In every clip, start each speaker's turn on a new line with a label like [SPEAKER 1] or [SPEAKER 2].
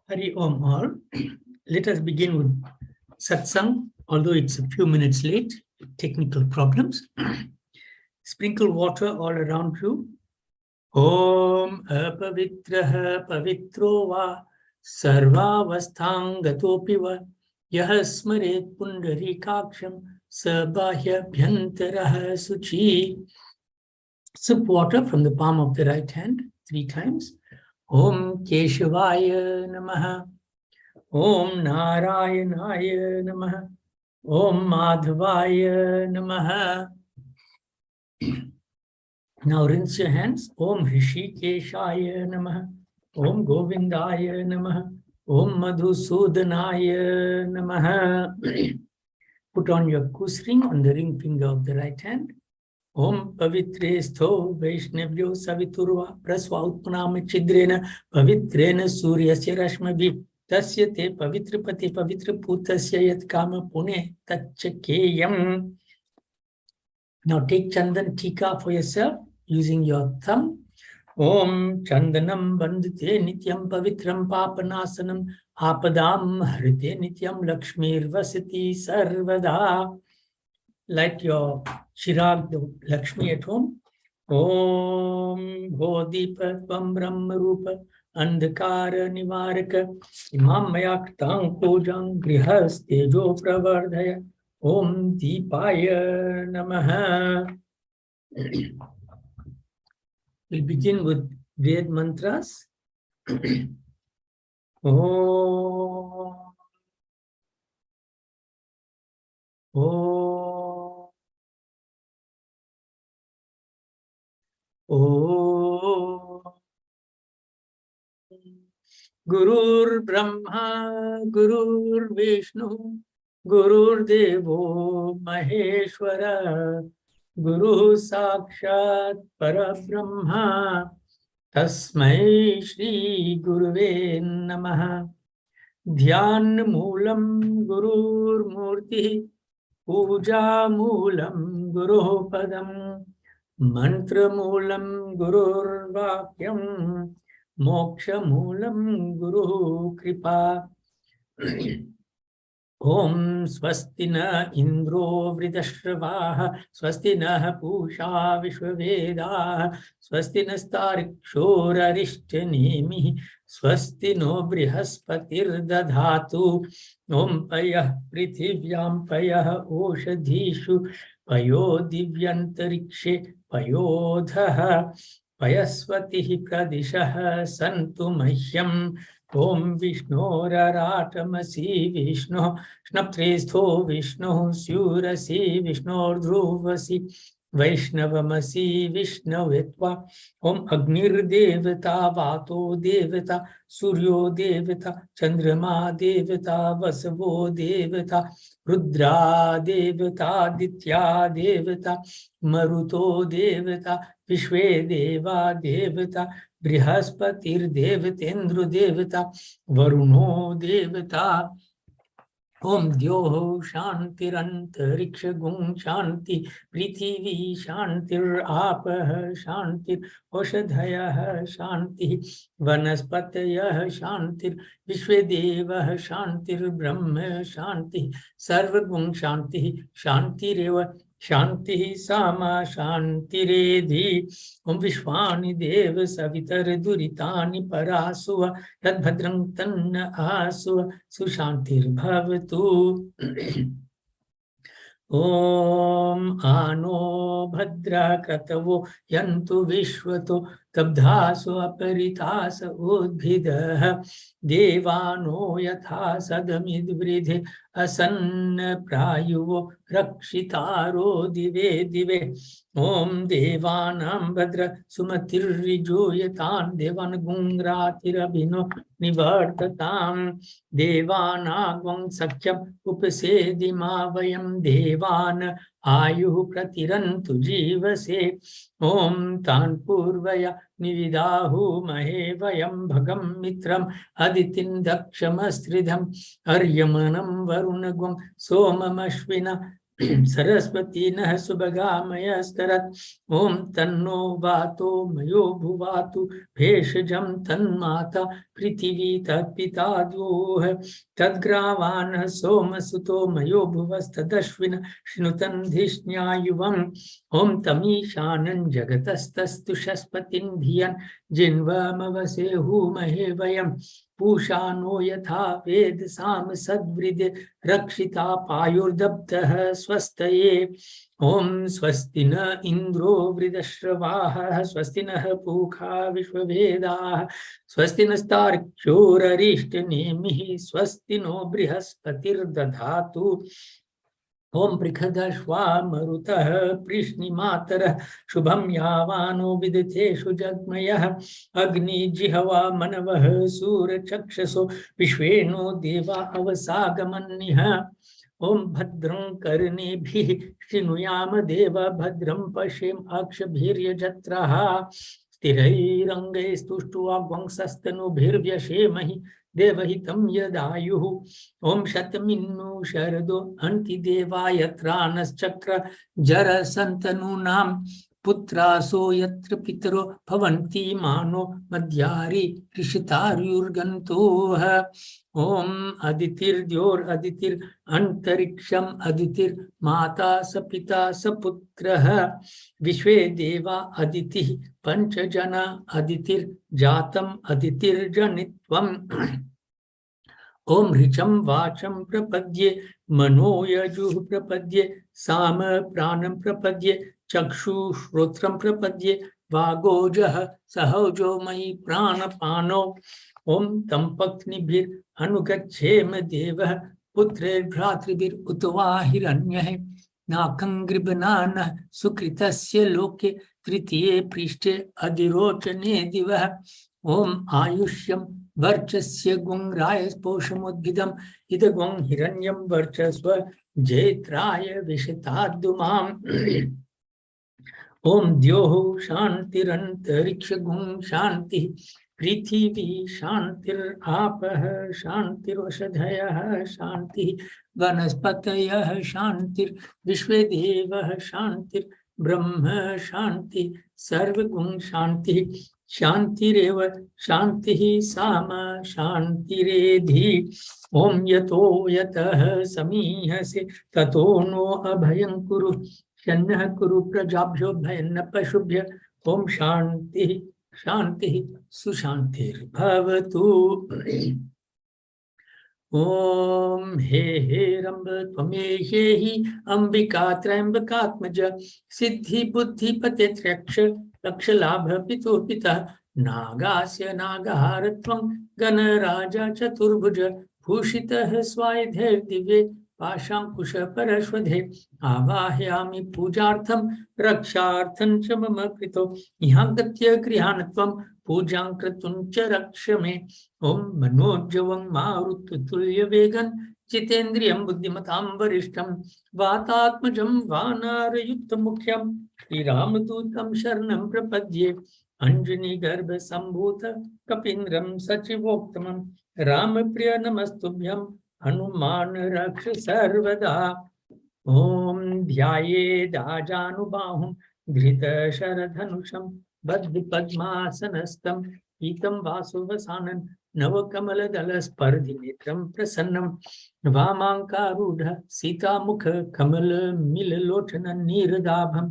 [SPEAKER 1] Hari Om all. Let us begin with satsang, although it's a few minutes late, technical problems. Sprinkle water all around you. Om apavitraha pavitro va sarvavasthang gatopi va yah smaret pundarikaksham sabahya bhyantaraha suchi. Sip water from the palm of the right hand 3 times. Om Keshavaya Namaha. Om Narayanaya Namaha. Om Madhavaya Namaha. Now rinse your hands. Om Rishikeshaya Namaha. Om Govindaya Namaha. Om Madhusudanaya Namaha. Put on your kusring on the ring finger of the right hand. Om Pavitre Stho Vaishnavyo Saviturva Prasva Utpanama Chidrena Pavitrena Suryasya Rashmabi Tasya Te Pavitrapati Pavitraputasya Yat Kama Pune Tachakeyam. Now take Chandan Tika for yourself using your thumb. Om Chandanam Bandite Nityam Pavitram Papanasanam Apadam Harite Nityam Lakshmir Vasati Sarvada. Light your Chirag, the Lakshmi at home. Om Bodhipa Tvam Brahma Rupa Andhakara Nivaraka Imam Mayaktang Pujang Grihas Tejo Pravardhaya Om Deepaya Namaha. We'll begin with Ved mantras. Om Om Om Gurur Brahma Gurur Vishnu Gurur Devo Maheshwara Guru Sakshat Parabrahma Tasmai Shri Guruve Namaha. Dhyan Moolam Gurur Murti Puja Moolam Guru Padam Mantra Moolam Gurur Vakyam Moksha Moolam Guru Kripa. Om Swastina Indro Vridashravaha Swastina Pusha Vishwavedaha Swastina Starikshola Rishtanemi Swastino Brihaspatir Dadhatu Om Payah Prithivyam Payah Oshadhishu Payo Divyantarikshe Payodhaha Payasvatihi Pradishaha Santu Mahyam. Om Vishnu Raratamasi Vishnu Shnaptristho Vishnu Syurasi Vishnu Dhruvasi वैष्णवमसि विष्णवे त्वा। ओम अग्निर्देवता वातो देवता सूर्यो देवता चंद्रमा देवता वसवो देवता रुद्रा देवतादित्या देवता मरुतो देवता विश्वे देवा देवता बृहस्पतिर्देवतेन्द्र देवता वरुणो देवता। ओम द्योः शांतिरंतरिक्ष गुं शांति पृथिवी शांतिरापः शांतिरौषधयः शांति वनस्पतयः शांतिर्विश्वेदेवः शांतिर्ब्रह्म शांति सर्वगुं शांति शांतिरेव शांति सामा शांतिरेधि। ओम विश्वानि देव सवितर दुरितानि परासुव तद्भद्रं तन्न आसुव सुशांतिर्भवतु। ओम आनो भद्रः क्रतवो यन्तु विश्वतो तब्धासो अपरितास उद्भिदः देवानो यथा सदमिद्वृधे असन्न प्रायुवो रक्षितारो दिवे दिवे। ओम देवानां भद्र सुमतिर्विजूयतां देवान् गुंरातिरभिनो निवर्ततां देवानां सख्यम् उपसेदिमा वयं देवान् आयुः प्रतिरन्तु जीवसे। ओम तान् पूर्वया निविदाहुमहे वयं भगं मित्रम् अदितिं दक्षमस्त्रिधम् अर्यमनं वरुणगुं सोममश्विना सरस्वती नः सुभगामयस्करत्। ओम तन्नो वातो मयो भुवातु भेषजं तन्माता पृथिवी तत्पिता द्योः तद्ग्रावान् सोमसुतो मयो भुवस्तदश्विन श्नुतन् धिष्ण्यायुवम्। ओम तमीशानं जगतस्तस्तु शस्पतिं धियन् जिन्वमवसेहुमहे वयं पूषा नो यथा वेद साम सद्वृदे रक्षिता पायुर्दब्धः स्वस्तये। ओम स्वस्ति न इंद्रो वृदश्रवाः स्वस्ति नः पूषा विश्ववेदाः स्वस्ति नस्तार्क्ष्योररिष्टनेमिः स्वस्ति नो बृहस्पतिर्दधातु। ओम पृखदश्वा मरुतः प्रीष्णिमातरः शुभं यावानो विदथेषु जग्मयः अग्निजिह्वा मनवः सूरचक्षसो विश्वेनो देवा अवसागमन्निः। ओम भद्रं कर्णेभिः शृणुयाम देव भद्रं पश्येम अक्षभिर्यजत्राः स्थिरैरङ्गैस्तुष्ट्वा वंशस्तनुभिर्व्यशेमहि देवहितं यदायुः। ओम शतमिन्नु शरदो अन्ति देवा यत्रानश्चक्र जरसन्तनूनां पुत्रासो यत्र पितरो भवन्ति मानो मध्यारि ऋषितार्युर्गन्तोः। ओम अदितिर्द्योर अदितिर अंतरिक्षम अदितिर माता स पिता स पुत्रः विश्वे देवा अदिति पंचजना अदितिर जातम अदितिर्जनित्वम्। ओम ऋचं वाचं प्रपद्ये मनो यजुः प्रपद्ये साम प्राणं प्रपद्ये चक्षु श्रोत्रं प्रपद्ये वागोजः सहौजो मयि प्राणपानो। ओम तम पत्नीभिर अनुगच्छेम देवः पुत्रेर्भ्रातृभिर उतवा हिरण्यः नाकं गृभनानः सुकृतस्य लोके तृतीये पृष्ठे अधिरोचने दिवः। ओम आयुष्यं वर्चस्य गुंराय स्पोषमुद्भिदम् इदगुं हिरण्यं वर्चस्व जैत्राय विशताद्दुमाम्। ओम द्योः शान्तिरन्तरिक्ष गुं शान्तिः पृथिवी शान्तिरापः शान्तिरौषधयः शान्तिः वनस्पतयः शान्तिर्विश्वेदेवः शान्तिर्ब्रह्म शान्तिः सर्वगुं शान्तिः शान्तिरेव शान्तिः सामा शान्तिरेधि। ओम यतो यतः समीहसे ततो नो अभयं कुरु शन्नः कुरु प्रजाभ्यो भयन्न पशुभ्य। ओम शान्तिः शान्तिः सुशान्तिर्भवतु। ओम हे रंब त्वमेहि अंबिका त्र्यंबकात्मज सिद्धि बुद्धि पते त्र्यक्ष लक्ष लाभ पितु पिता नागास्य नागहारत्वं गणराजा चतुर्भुज भूषितः स्वायुधैर्दिव्ये पाशांकुश परश्वधे आवाहयामि पूजार्थं रक्षार्थं च मम कृतो इहां गत्य गृहाणत्वं पूजां कर्तुं च रक्ष मे ओम मनोजवं मारुततुल्यवेगं जितेन्द्रियं बुद्धिमतां वरिष्ठं वातात्मजं वानरयुक्तमुख्यं श्रीरामदूतं शरणं प्रपद्ये अंजनी गर्भ संभूत कपीन्द्रं सचिवोत्तमं रामप्रिय नमस्तुभ्यं हनुमान रक्ष सर्वदा ओम ध्यायेदाजानुबाहुं धृतशरधनुषं बद्धपद्मासनस्थं पीतं वासुवसानं नवकमलदलस्पर्धिनेत्रं प्रसन्नं वामाङ्कारूढ सीतामुखकमलमिललोचनं नीरदाभं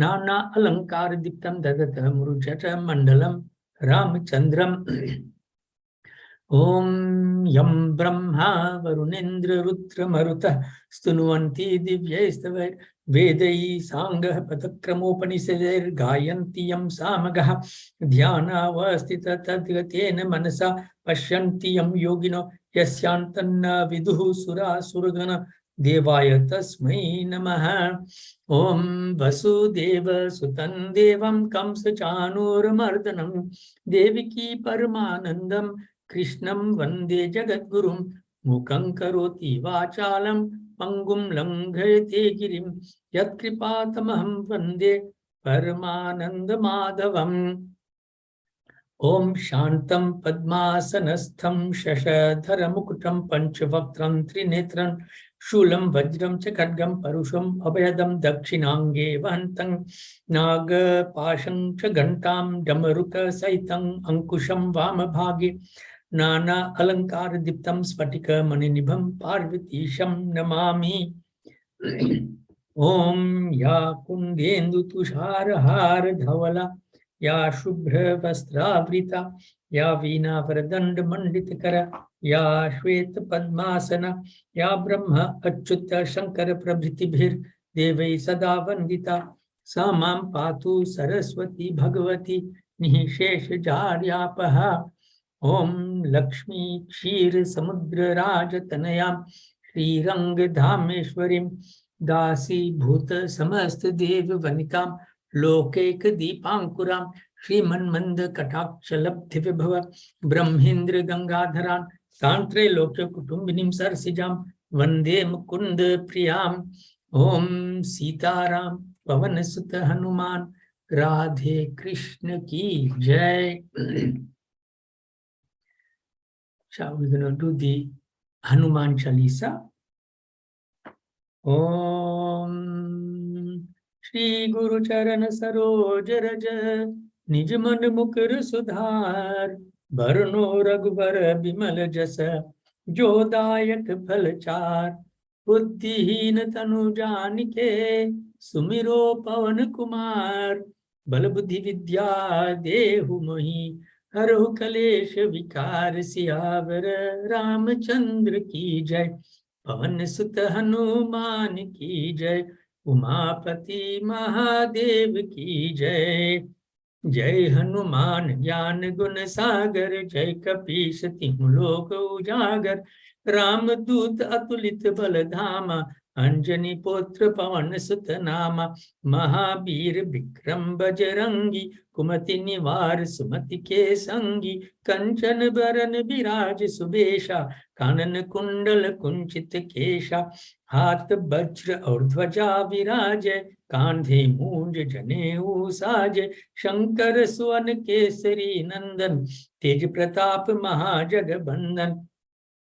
[SPEAKER 1] नाना अलङ्कारदीप्तं ददतः मृजटमण्डलं रामचन्द्रम् ओम यं ब्रह्मा वरुणेन्द्र रुद्र मरुतः स्तुन्वन्ति दिव्यैस्तवैः वेदैः साङ्गः पदक्रमोपनिषदैर्गायन्ति यं सामगाः ध्यानावस्थितः तद्गतेन मनसा पश्यन्ति यं योगिनो यस्यान्तन्न विदुः सुरासुरगण देवाय तस्मै नमः ओम वसुदेव सुतं देवं कंसचाणूरमर्दनं देवकी परमानन्दं कृष्णं वन्दे जगद्गुरुं मूकं करोति वाचालं पंगुं लंघयते गिरिं यत्कृपातमहं वन्दे परमानन्दमाधवम् ओम शान्तं पद्मासनस्थं शशधरमुकुटं पंचवक्त्रं त्रिनेत्रं शूलं वज्रं च खड्गं परुषम् अभयदं दक्षिणाङ्गे वहन्तं नागपाशं च घण्टां डमरुकसहितं अंकुशं वामभागे नाना अलंकारदीप्तं स्फटिकमणिनिभं पार्वतीशं नमामि ओम या कुन्देन्दुतुषारहारधवला या शुभ्रवस्त्रावृता या वीणावरदण्डमण्डितकर या श्वेतपद्मासना या ब्रह्म अच्युत शंकर प्रभृतिभिर्देवैः सदा वन्दिता सा मां पातु सरस्वती भगवती निःशेषजार्यापः ओम लक्ष्मी क्षीर समुद्र राजतनयां श्रीरंगधामेश्वरीं दासीभूत समस्त देव वनितां लोकैक दीपांकुरां श्रीमन्मंद कटाक्ष लब्धि विभव ब्रह्मेन्द्र गंगाधरां तांत्रे लोक्य कुटुंबिनीं सरसिजां वंदे मुकुंद प्रियां ओम सीताराम पवन सुत हनुमान राधे कृष्ण की जय. Shall we gonna do the Hanuman Chalisa? Om Shri Guru Charan Saroj Raj Nij Man Mukar Sudhar Barno Raghubar Bimal Jasa Jodayak Phalchar Buddhihin Tanu Janike Sumiro Pavan Kumar Bal Buddhi Vidya Dehu Mohi हरहु कलेश विकार सियावर रामचंद्र की जय. पवन सुत हनुमान की जय. उमापति महादेव की जय. जय हनुमान ज्ञान गुण सागर जय कपीस तिहु लोक उजागर रामदूत अतुलित बल धामा अंजनी पुत्र पवन सुत नामा महावीर विक्रम बजरंगी कुमति निवार सुमति के संगी कंचन बरन विराज सुबेशा कानन कुंडल कुंचित केशा हाथ वज्र और ध्वजा विराजे कांधे मूंज जनेऊ साजे शंकर सुवन केसरी नंदन तेज प्रताप महाजगबंदन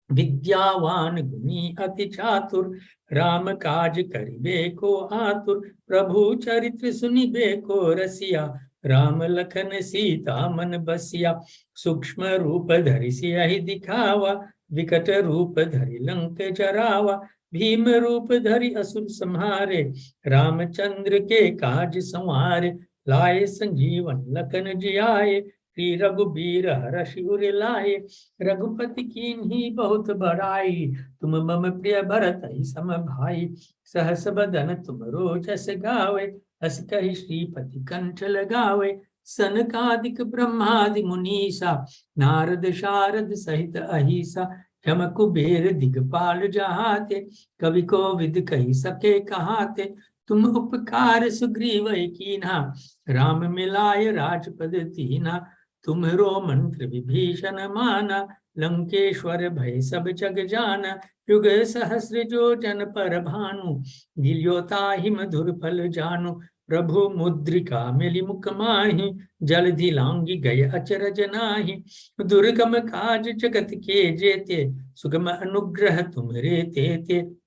[SPEAKER 1] विद्यावान गुणी अति चातुर राम काज करिबे को आतुर प्रभु चरित्र सुनिबे को रसिया राम लखन सीता मन बसिया सूक्ष्म रूप धरि सियहि दिखावा विकट रूप धरि लंक जरावा भीम रूप धरि असुर संहारे रामचंद्र के काज संवारे लाए संजीवन लखन जियाए श्री रघुबीर हरषि उर लाए रघुपति कीन्ही बहुत बड़ाई तुम मम प्रिय भरत ही सम भाई सहस बदन तुम रोजस गावे अस कहि श्रीपति कंठ लगावे सनकादिक ब्रह्मादि मुनीसा नारद शारद सहित अहिसा जम कुबेर दिगपाल जहाते, कवि को विद कही सके कहाते। तुम उपकार सुग्रीव कीन्हा, राम मिलाय राजपद दीन्हा। तुम्हरो मंत्र विभीषण माना, लंकेश्वर भय सब जग जाना। युग सहस्र जो जन पर भानु, गिलियो ताहि मधुर फल जानु। प्रभु मुद्रिका मिली मुख माहि, जलधि लांगी गय अचरज नाही। दुर्गम काज जगत के जेते, सुगम अनुग्रह तुम्हरे तेते।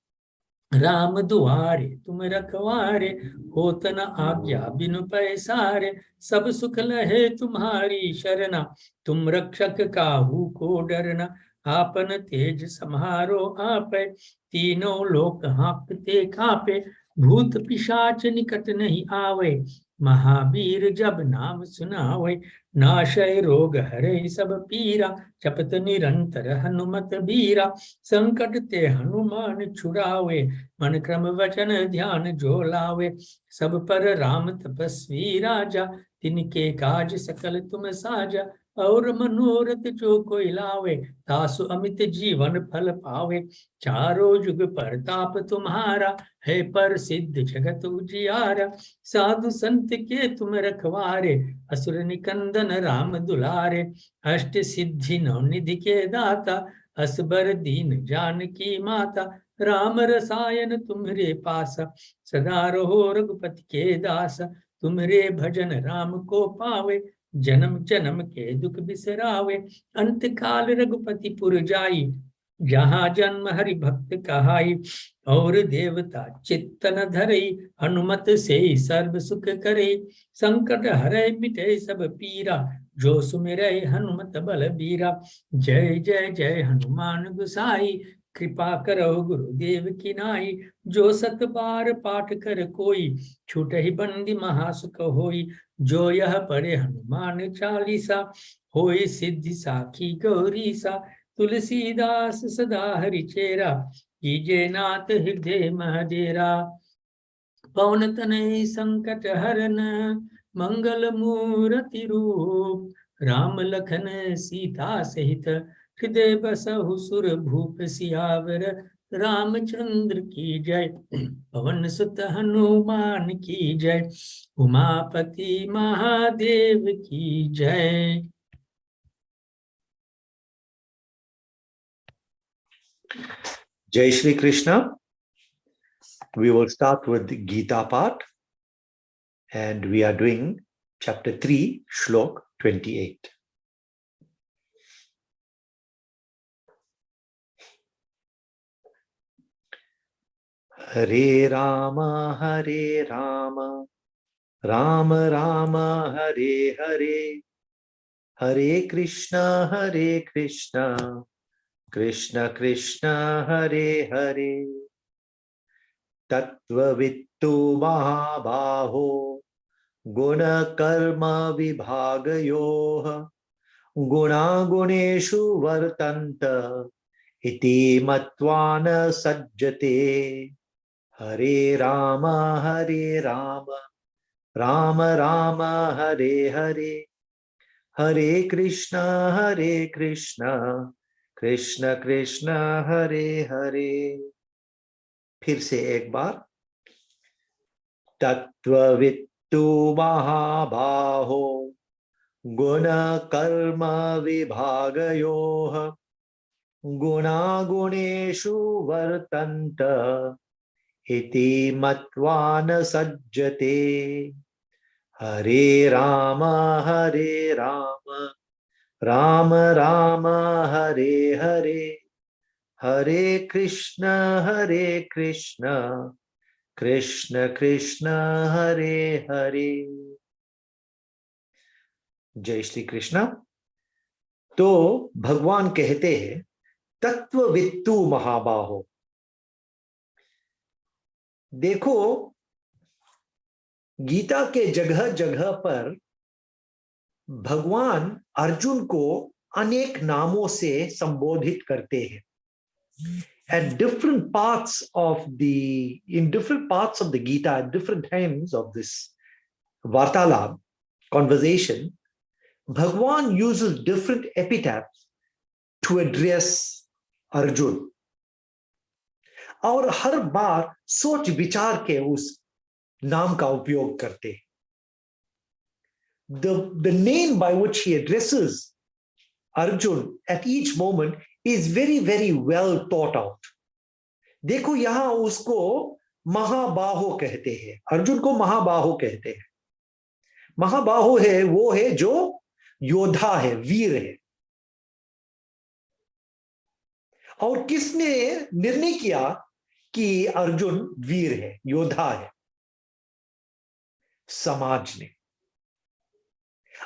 [SPEAKER 1] राम दुआरे तुम रखवारे, होत न आज्ञा बिनु पैसारे। सब सुख लहे तुम्हारी शरणा, तुम रक्षक काहू को डरना। आपन तेज समारो आपै, तीनों लोक हाँकते कापे। भूत पिशाच निकट नहीं आवे, महावीर जब नाम सुनावे। नाशय रोग हरे सब पीरा, जपत निरंतर हनुमत बीरा। संकट ते हनुमान छुड़ावे, मन क्रम वचन ध्यान जो लावे। सब पर राम तपस्वी राजा, तिनके काज सकल तुम साजा। और मनोरथ जो कोई लावे, तासु अमित जीवन फल पावे। चारों युग परताप तुम्हारा, है पर सिद्ध जगत उजियारा। साधु संत के तुम रखवारे, असुर निकंदन राम दुलारे। अष्ट सिद्धि नौ निधि के दाता, असबर दीन जानकी माता। राम रसायन तुम्हरे पासा, सदा रहो रघुपति के दासा। तुम्हरे भजन राम को पावे, जन्म जन्म के दुख बिसरावे। अंत काल रघुपति पुर जाई, जहाँ जन्म हरि भक्त कहाई। और देवता चित्तन धरई, हनुमत से सर्व सुख करे। संकट हरै मिटे सब पीरा, जो सुमिरै हनुमत बल बीरा। जय जय जय हनुमान गुसाई, कृपा करो गुरुदेव की नाई। जो सत बार पाठ कर कोई, छूटहि बंदी महासुख होई। जो यह पढ़े हनुमान चालीसा, होई सिद्धि साखी गौरीसा। तुलसीदास सदा हरिचेरा, कीजे नाथ हृदय महडेरा। पवन तनय संकट हरन, मंगल मूर्ति रूप। राम लखन सीता सहित, हृदय बसहु सुर भूप। सियावर रामचंद्र की जय, पवन सुत हनुमान की जय। उमापति महादेव की जय।
[SPEAKER 2] Jai Shri Krishna. We will start with the Gita part, and we are doing chapter 3, Shlok 28. Hare Rama, Hare Rama, Rama Rama, Hare Hare, Hare Krishna, Hare Krishna, Krishna Krishna, Hare Hare. Tattva vittu mahabaho, guna karma vibhagayoh, guna guneshu vartanta, iti matvana sajjate. Hare Rama, Hare Rama, Rama Rama, Hare Hare, Hare Krishna, Hare Krishna, Krishna Krishna, Hare Hare. फिर से एक बार, तत्ववित्तु महाबाहो, गुण कर्म विभागयोः, गुणागुणेषु वर्तन्त, इति मत्वा न सज्जते. हरे राम, हरे राम, राम राम, हरे हरे, हरे कृष्ण, कृष्ण कृष्ण, हरे हरे. जय श्री कृष्ण. तो भगवान कहते हैं, तत्ववित्तु महाबाहो. देखो, गीता के जगह जगह पर भगवान अर्जुन को अनेक नामों से संबोधित करते हैं. At different parts of the Gita, at different times of this Vartalab conversation, Bhagwan uses different epithets to address Arjun, और हर बार सोच विचार के उस नाम का उपयोग करते हैं. The name by which he addresses Arjun at each moment is very, very well thought out. देखो यहां उसको महाबाहो कहते हैं, अर्जुन को महाबाहो कहते हैं. महाबाहो है वो है जो योद्धा है, वीर है. और किसने निर्णय किया कि अर्जुन वीर है, योद्धा है? समाज ने.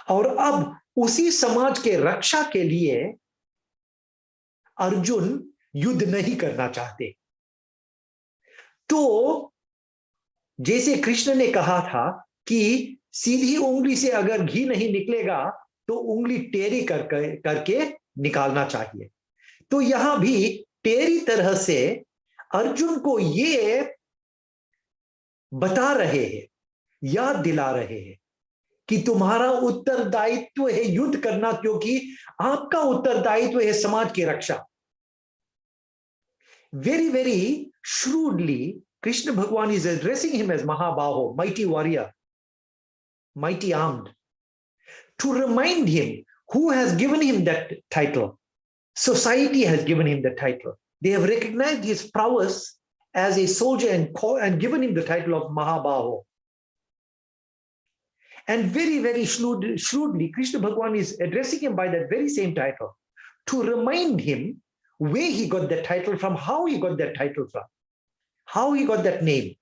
[SPEAKER 2] और अब उसी समाज के रक्षा के लिए अर्जुन युद्ध नहीं करना चाहते. तो जैसे कृष्ण ने कहा था कि सीधी उंगली से अगर घी नहीं निकलेगा तो उंगली टेढ़ी करके निकालना चाहिए. तो यहां भी टेढ़ी तरह से अर्जुन को ये बता रहे हैं, याद दिला रहे हैं कि तुम्हारा उत्तरदायित्व है युद्ध करना, क्योंकि आपका उत्तरदायित्व है समाज की रक्षा. Very, very shrewdly, Krishna Bhagwan is addressing him as Mahabaho, mighty warrior, mighty armed, to remind him who has given him that title. Society has given him the title. They have recognized his prowess as a soldier and given him the title of Mahabaho. And very, very shrewdly, Krishna Bhagwan is addressing him by that very same title to remind him where he got that title from, how he got that title from, how he got that name,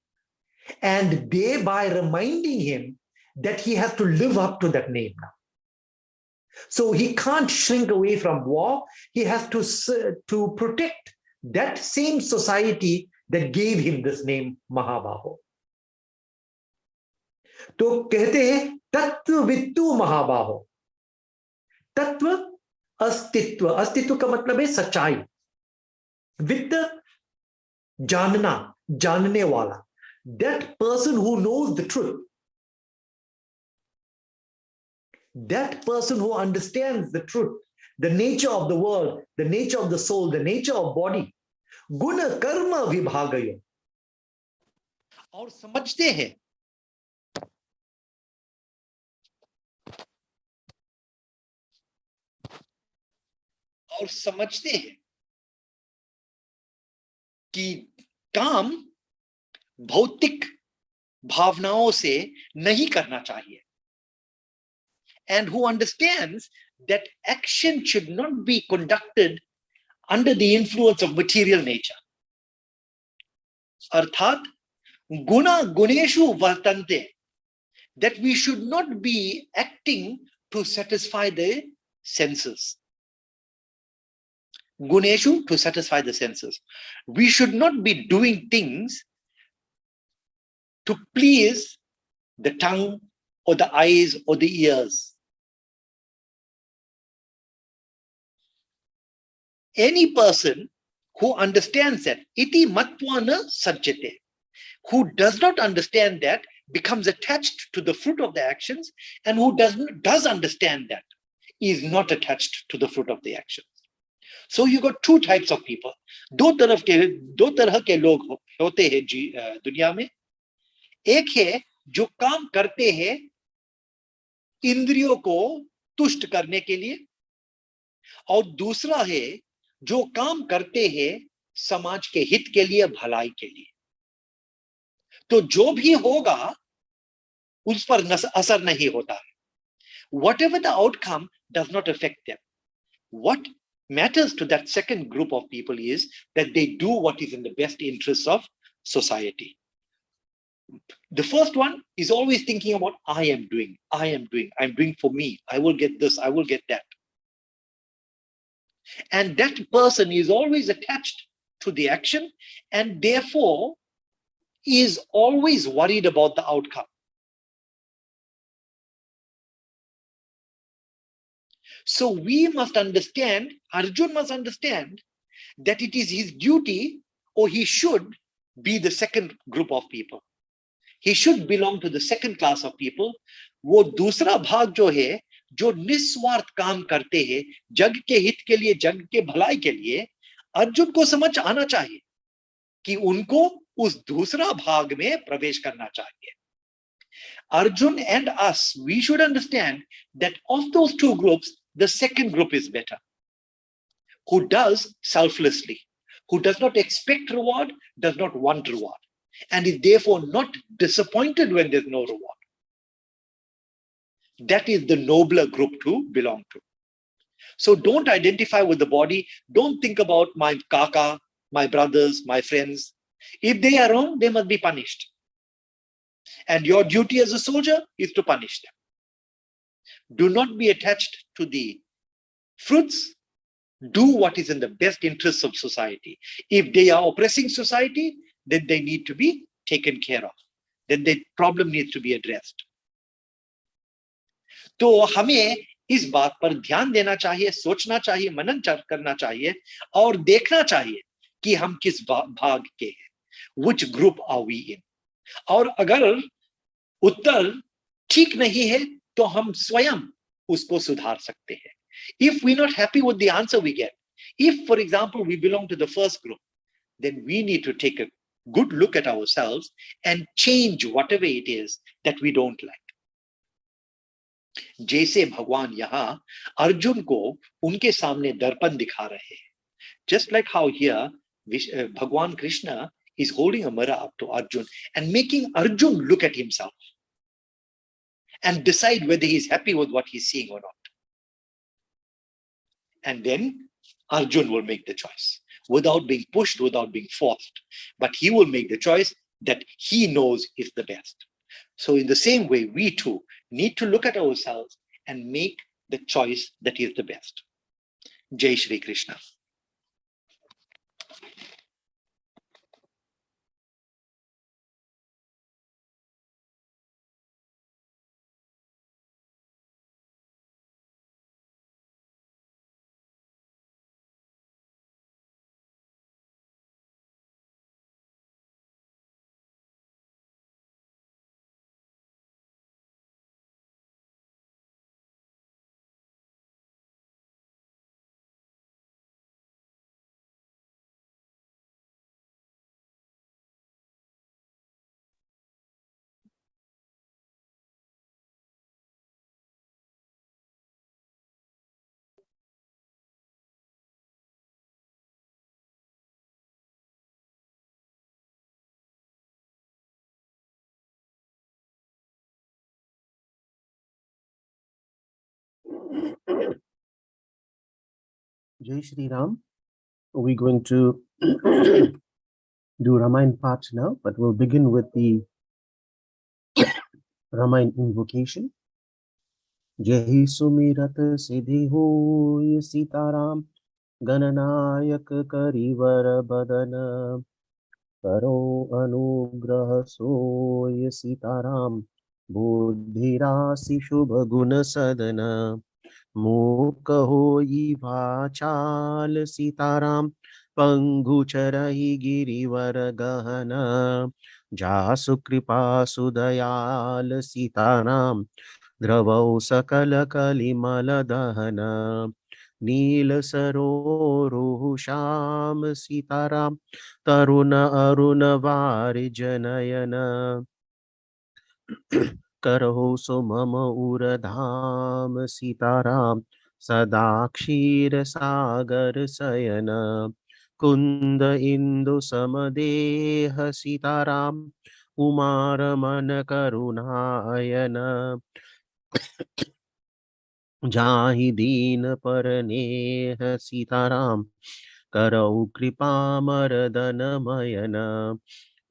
[SPEAKER 2] and thereby reminding him that he has to live up to that name now. So he can't shrink away from war. He has to protect that same society that gave him this name Mahabaho. तो कहते हैं तत्ववित्तु महाबाहो. तत्व अस्तित्व, अस्तित्व का मतलब है सच्चाई. वित्त जानना, जानने वाला. That person who knows the truth, that person who understands the truth, the nature of the world, the nature of the soul, the nature of body. गुण कर्म विभागयो. और समझते हैं कि काम भौतिक भावनाओं से नहीं करना चाहिए. And who understands that action should not be conducted under the influence of material nature. अर्थात गुणा गुणेषु वर्तन्ते, that we should not be acting to satisfy the senses. Guneshu, to satisfy the senses. We should not be doing things to please the tongue or the eyes or the ears. Any person who understands that, iti matvana sajjate, who does not understand that, becomes attached to the fruit of the actions, and who does understand that, is not attached to the fruit of the actions. So you got two types of people. दो तरह के लोग होते हैं दुनिया में. एक है जो काम करते हैं इंद्रियों को तुष्ट करने के लिए, और दूसरा है जो काम करते हैं समाज के हित के लिए, भलाई के लिए. तो जो भी होगा उस पर असर नहीं होता है. Whatever the outcome does not affect them. What matters to that second group of people is that they do what is in the best interests of society. The first one is always thinking about I'm doing for me, I will get this, I will get that. And that person is always attached to the action and therefore is always worried about the outcome. So we must understand, Arjun must understand that it is his duty, or he should be the second group of people. He should belong to the second class of people. वो दूसरा भाग जो है, जो निस्वार्थ काम करते हैं जग के हित के लिए, जग के भलाई के लिए, अर्जुन को समझ आना चाहिए कि उनको उस दूसरा भाग में प्रवेश करना चाहिए. Arjun and us, we should understand that of those two groups, the second group is better. Who does selflessly, who does not expect reward, does not want reward, and is therefore not disappointed when there's no reward. That is the nobler group to belong to. So don't identify with the body. Don't think about my kaka, my brothers, my friends. If they are wrong, they must be punished. And your duty as a soldier is to punish them. Do not be attached to the fruits. Do what is in the best interests of society. If they are oppressing society, then they need to be taken care of. Then the problem needs to be addressed. तो हमें इस बात पर ध्यान देना चाहिए, सोचना चाहिए, मनन करना चाहिए और देखना चाहिए कि हम किस भाग के हैं. Which group are we in? और अगर उत्तर ठीक नहीं है तो हम स्वयं उसको सुधार सकते हैं. If we're not happy with the answer we get, if for example we belong to the first group, then we need to take a good look at ourselves and change whatever it is that we don't like. जैसे भगवान यहाँ अर्जुन को उनके सामने दर्पण दिखा रहे हैं. Just like how here Bhagwan Krishna is holding a mirror up to Arjun and making Arjun look at himself and decide whether he's happy with what he's seeing or not. And then Arjun will make the choice without being pushed, without being forced. But he will make the choice that he knows is the best. So in the same way, we too need to look at ourselves and make the choice that is the best. Jai Shri Krishna.
[SPEAKER 3] Jai Shri Ram. We're going to do Ramayana part now, but we'll begin with the Ramayana invocation. Jai Sumirat Siddhi Hoy Sitaram Gananayak Karivar Badana Karo Anugrah Soy Sitaram Buddhirasi Shubha Guna Sadana मूक होई वाचाल सीताराम पंगुचरहि गिरिवर गहन जासु कृपा सुदयाल सीताराम द्रवौ सकल कलिमल दहन नील सरोरुह श्याम सीताराम तरुण अरुण वारिज नयन करहो सो मम उरधाम सीताराम सदा क्षीर सागर शयन कुंद इंदु समदेह सीताराम उमार मन करुणायन जाहि दीन परनेह सीताराम करौ कृपा मरदन मयन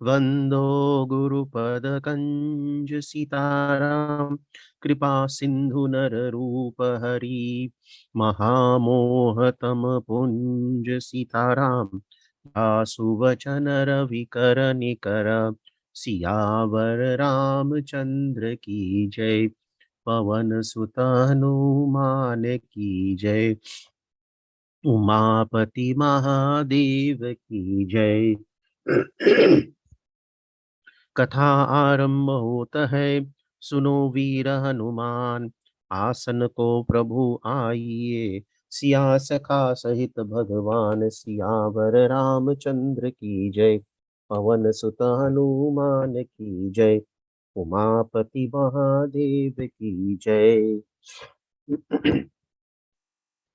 [SPEAKER 3] वंदो गुरुपद कंज सीताराम कृपा सिंधु नर रूप हरि महामोहतम पुंज सीताराम दासु वचन रविकर निकर सियावर रामचंद्र की जय पवन सुत हनुमान की जय उमापति महादेव की जय। कथा आरंभ होता है, सुनो वीर हनुमान, आसन को प्रभु आइए, सिया सखा सहित भगवान सियावर रामचंद्र की जय। पवन सुत हनुमान की जय। उमापति महादेव की जय।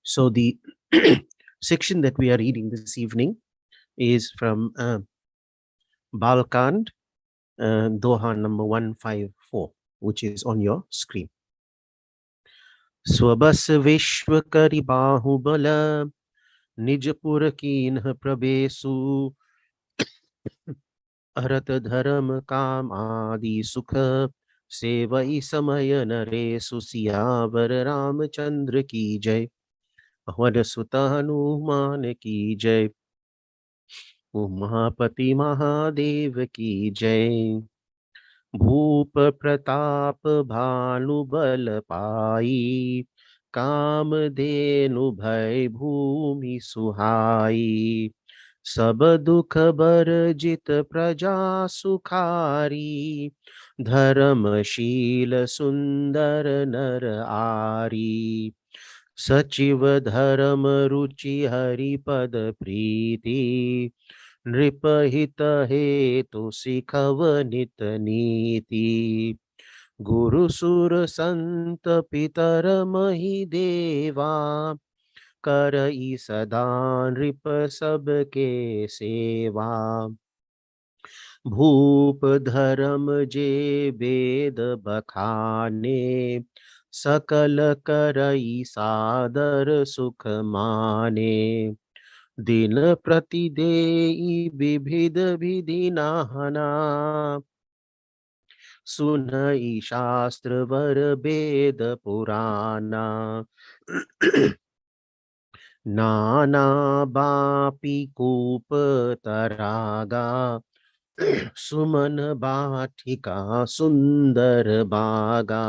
[SPEAKER 3] So the section that we are reading this evening is from Balkand, Doha number 154, which is on your screen. Swabas Vishwa Kari Bahubala Nijapur Kinha Prabesu Arat Dharam Kam Adi Sukha Sevai Samaya Naresu Siyavar Ramchandra Ki Jai। पवन सुत हनुमान की जय। उमापति महादेव की जय। भूप प्रताप भानु बल पाई कामधेनु भय भूमि सुहाई। सब दुख बरजित प्रजा सुखारी धर्मशील सुंदर नर आरी। सचिव धर्म रुचि हरिपद प्रीति नृपहित हेतु सिखव नित नीति। गुरु सुर संत पितर महि देवा करई सदा नृप सबके सेवा। भूप धर्म जे वेद बखाने सकल करई सादर सुख माने। दिन प्रति देई विविध विधि नाना सुनई शास्त्र वर वेद पुराना। नाना बापी कूप तरागा सुमन बाटिका सुंदर बागा।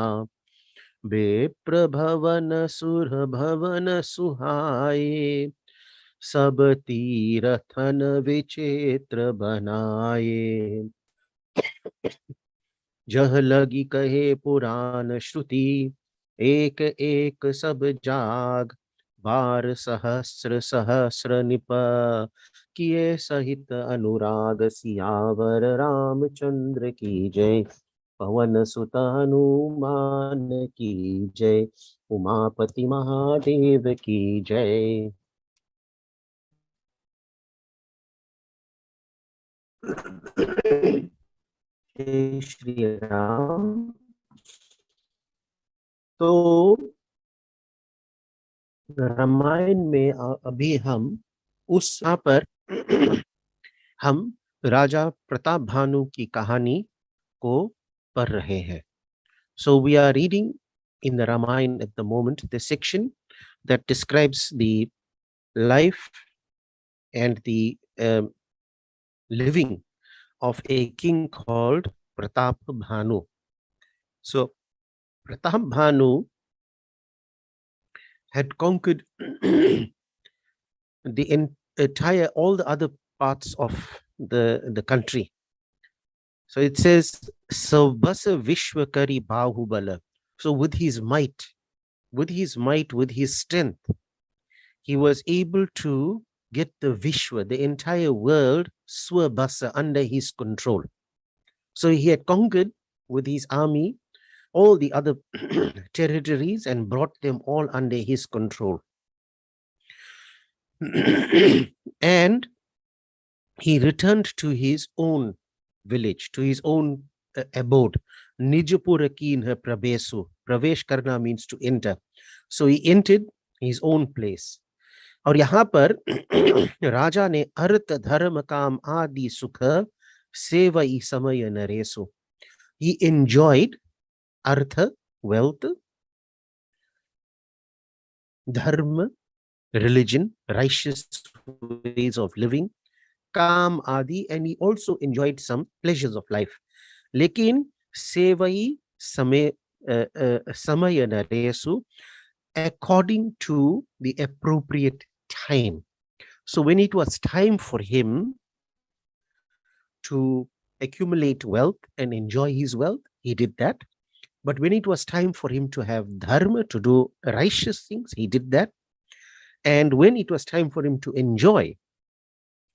[SPEAKER 3] विप्र भवन सुर भवन सुहाए सब तीरथन विचित्र बनाए। जह लगी कहे पुराण श्रुति एक एक सब जाग। बार सहस्र सहस्र निप किए सहित अनुराग। सियावर रामचंद्र की जय। पवन सुत हनुमान की जय। उमापति महादेव की जय। जय श्री राम। तो रामायण में अभी हम उस यहाँ पर हम राजा प्रताप भानु की कहानी को पढ़ रहे हैं। So we are reading in the Ramayana at the moment the section that describes the life and the living of a king called Pratap Bhanu. So Pratap Bhanu had conquered the entire, all the other parts of the country. So it says, Savbasa Vishwakari Bahubala. So with his might, with his strength, he was able to get the Vishwa, the entire world, Swabasa, under his control. So he had conquered with his army all the other territories and brought them all under his control. And he returned to his own village, to his own abode. Nijapura kinha prabesu. Pravesh karna means to enter. So he entered his own place. और यहाँ पर राजा ने अर्थ धर्म काम आदि सुख सेवई समय नरेसु. He enjoyed artha, wealth, dharma, religion, righteous ways of living, काम आदि, and he also enjoyed some pleasures of life. लेकिन सेवई समय समय नरेसु, according to the appropriate time. So when it was time for him to accumulate wealth and enjoy his wealth, he did that. But when it was time for him to have dharma, to do righteous things, he did that. And when it was time for him to enjoy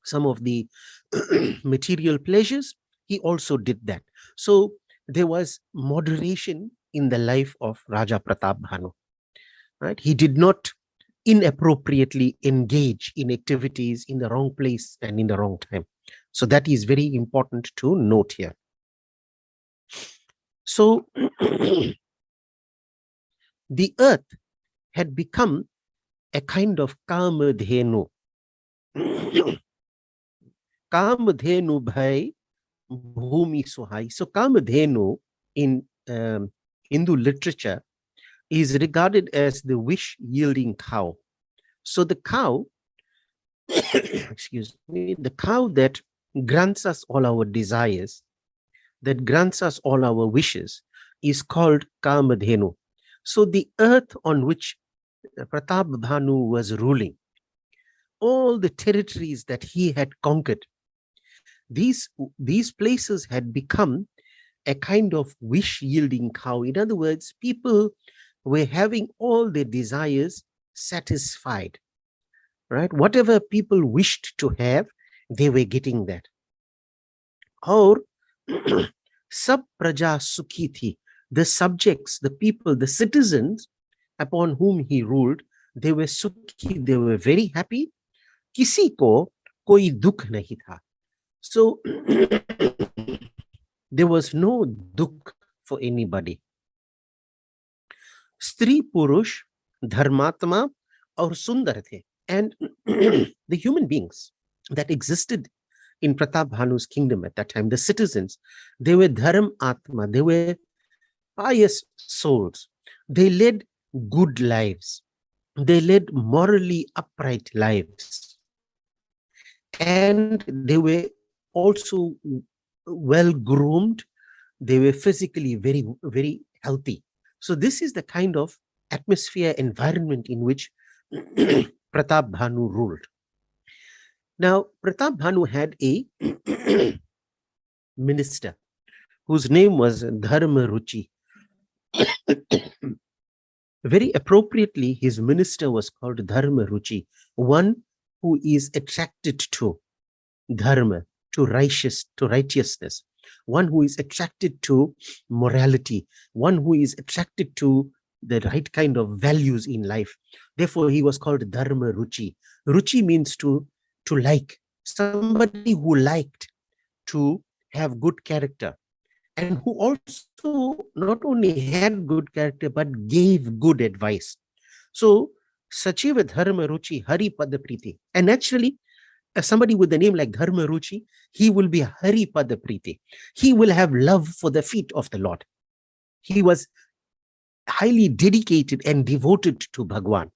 [SPEAKER 3] some of the material pleasures, he also did that. So there was moderation in the life of Raja Pratap Bhanu. Right? He did not inappropriately engage in activities in the wrong place and in the wrong time. So that is very important to note here. So the earth had become a kind of Kamadhenu. Kamadhenu bhai bhumi suhai. So Kamadhenu in Hindu literature is regarded as the wish-yielding cow. So the cow, excuse me, the cow that grants us all our desires, that grants us all our wishes, is called Kamadhenu. So the earth on which Pratap Bhanu was ruling, all the territories that he had conquered, these places had become a kind of wish-yielding cow. In other words, people were having all their desires satisfied, right? Whatever people wished to have, they were getting that. Or sab praja sukhi thi, the subjects, the people, the citizens upon whom he ruled, they were sukhi, they were very happy. Kisi ko koi dukh nahi tha. So there was no dukh for anybody. Stri Purush, Dharmatma, or Sundar the. And the human beings that existed in Pratap Bhanu's kingdom at that time, the citizens, they were Dharm Atma, they were pious souls. They led good lives. They led morally upright lives. And they were also well groomed. They were physically very, very healthy. So this is the kind of atmosphere, environment in which Pratap Bhanu ruled. Now, Pratap Bhanu had a minister whose name was Dharma Ruchi. Very appropriately, his minister was called Dharma Ruchi, one who is attracted to dharma, to righteousness, one who is attracted to morality, one who is attracted to the right kind of values in life. Therefore, he was called Dharma Ruchi. Ruchi means to like, somebody who liked to have good character, and who also not only had good character, but gave good advice. So, Sachiva Dharma Ruchi Hari Pada Priti. And naturally, somebody with a name like Dharma Ruchi, he will be Hari Pada Priti. He will have love for the feet of the Lord. He was highly dedicated and devoted to Bhagwan.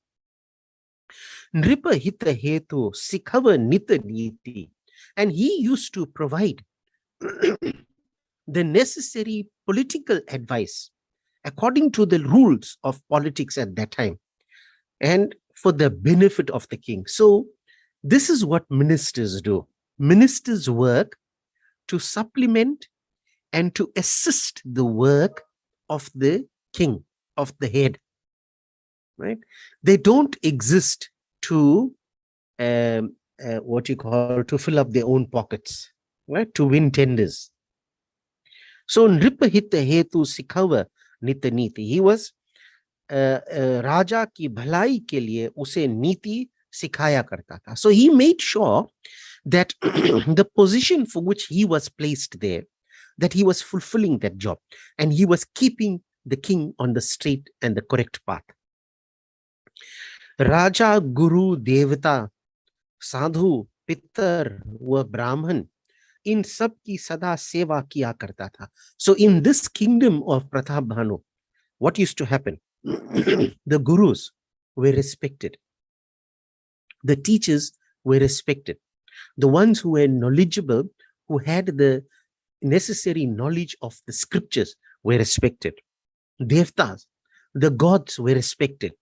[SPEAKER 3] Nripa Hita Hetu Sikhava Nita Niti. And he used to provide the necessary political advice according to the rules of politics at that time and for the benefit of the king. So this is what ministers do. Ministers work to supplement and to assist the work of the king, of the head, right? They don't exist to to fill up their own pockets, right? To win tenders. So Nripa Hita Hetu Sikhava Nita Niti. He was Raja ki bhalai ke liye use niti sikhaya karta tha. So he made sure that the position for which he was placed there, that he was fulfilling that job, and he was keeping the king on the straight and the correct path. Raja, Guru, Devata, Sadhu, Pitar, wa Brahman, in sab ki sada seva kiya karta tha. So in this kingdom of Pratap Bhanu, what used to happen? The gurus were respected. The teachers were respected. The ones who were knowledgeable, who had the necessary knowledge of the scriptures, were respected. Devtas, the gods, were respected.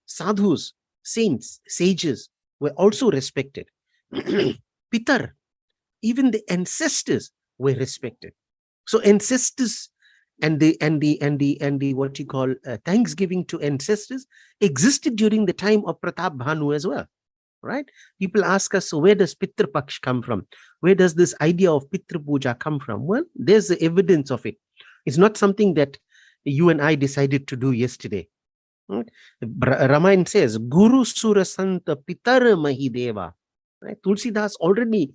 [SPEAKER 3] Sadhus, saints, sages, were also respected. Pitar, even the ancestors, were respected. So ancestors and the what you call thanksgiving to ancestors existed during the time of Pratap Bhanu as well, right? People ask us, so where does Pitru Paksh come from? Where does this idea of Pitru Puja come from? Well, there's the evidence of it. It's not something that you and I decided to do yesterday. Ramayana says, Guru Sura Santa Pitar Mahideva. Right? Tulsidas already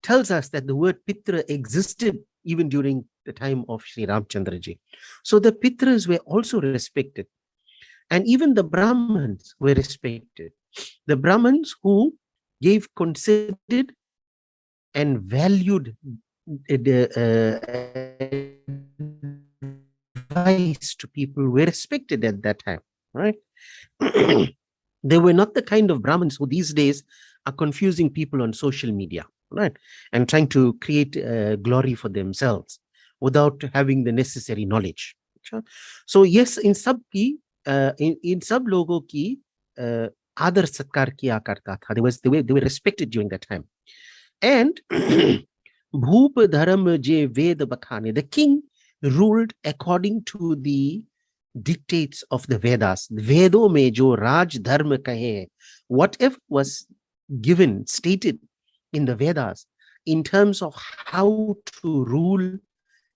[SPEAKER 3] tells us that the word Pitra existed even during the time of Sri Ramchandra Ji. So the Pitras were also respected. And even the Brahmins were respected. The Brahmins who gave considered and valued advice to people were respected at that time, right? They were not the kind of Brahmins who these days are confusing people on social media, right? And trying to create glory for themselves without having the necessary knowledge. So yes, in sab logo ki adar satkar kiya karta tha. They were respected during that time. And Bhoop Dharam Je Ved Bakhane, the king ruled according to the dictates of the Vedas. Vedo mein jo Raj Dharma kahe, whatever was given, stated in the Vedas in terms of how to rule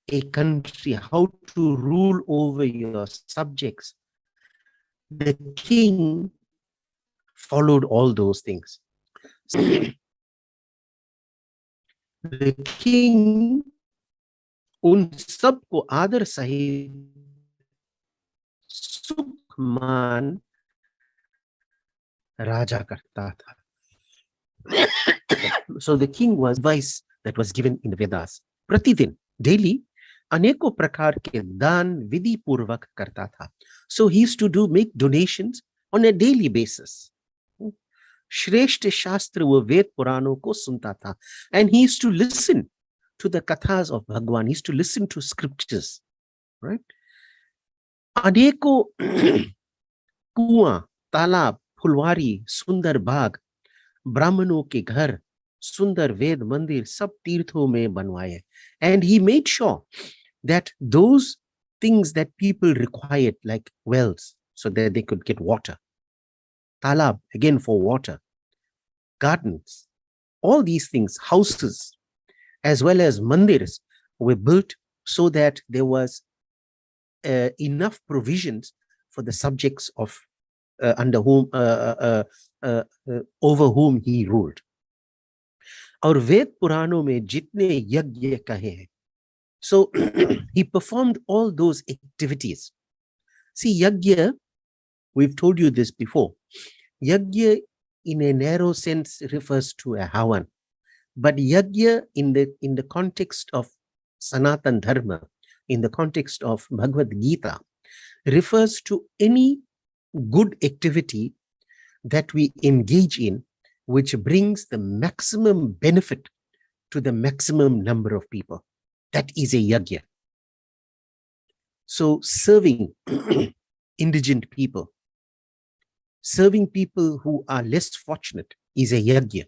[SPEAKER 3] a country, how to rule over your subjects, the king followed all those things. The king उन सबको आदर सहित सुखमान राजा करता था. So the king was advice that was given in the Vedas. प्रतिदिन, daily, अनेकों प्रकार के दान विधि पूर्वक करता था. So he used to make donations on a daily basis. श्रेष्ठ शास्त्र व वेद पुराणों को सुनता था. And he used to listen to the kathas of Bhagwan. He used to listen to scriptures, right? अनेकों कुआं, तालाब, फुलवारी, सुंदर बाग, ब्राह्मणों के घर, सुंदर वेद मंदिर सब तीर्थों में बनवाए. And he made sure that those things that people required, like wells, so that they could get water, talab, again for water, gardens, all these things, houses, as well as mandirs, were built so that there was enough provisions for the subjects of under whom over whom he ruled. और वेद पुराणों में जितने यज्ञ कहे हैं, so he performed all those activities. See, yajna, we've told you this before. Yajna in a narrow sense refers to a havan, but yajna in the context of Sanatan Dharma, in the context of Bhagavad Gita, refers to any good activity that we engage in which brings the maximum benefit to the maximum number of people. That is a yajna. So serving indigent people, serving people who are less fortunate is a yajna,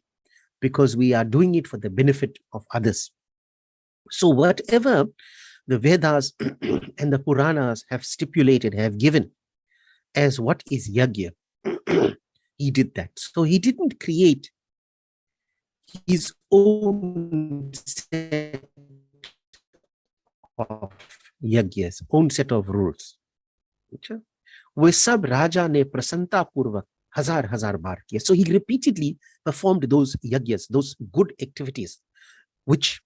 [SPEAKER 3] because we are doing it for the benefit of others. So whatever the Vedas and the Puranas have stipulated, have given as what is yajna, he did that. So he didn't create his own set of yajnas, own set of rules. वे सब राजा ने प्रसन्नता पूर्वक हजार बार किया. So he repeatedly performed those yajnas, those good activities which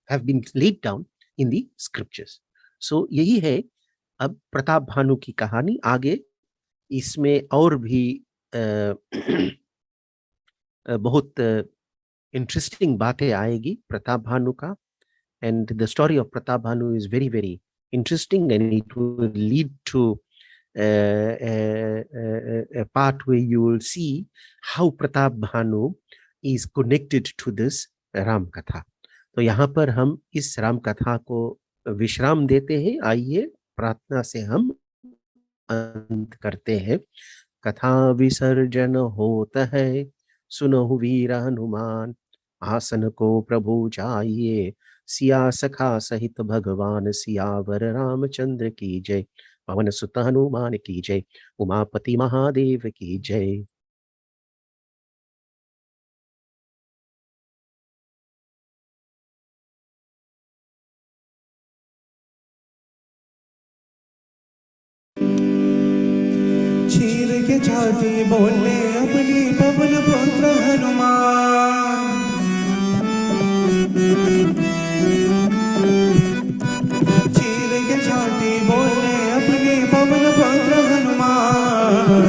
[SPEAKER 3] have been laid down in the scriptures. So यही है अब प्रताप भानु की कहानी. आगे इसमें और भी बहुत interesting बातें आएगी प्रताप भानु का. And the story of Pratap Bhanu is very, very interesting, and it will lead to a part where you will see how Pratap Bhanu is connected to this Ram Katha. तो यहाँ पर हम इस राम कथा को विश्राम देते हैं. आइए प्रार्थना से हम अंत करते हैं. कथा विसर्जन होता है, सुनो वीर हनुमान, आसन को प्रभु चाहिए, सिया सखा सहित भगवान सियावर रामचंद्र की जय। पवन सुत हनुमान की जय। उमापति महादेव की जय।
[SPEAKER 4] चीर के छाती बोले अपनी पवन पुत्र हनुमान। चीर के छाती बोले अपनी पवन पुत्र हनुमान।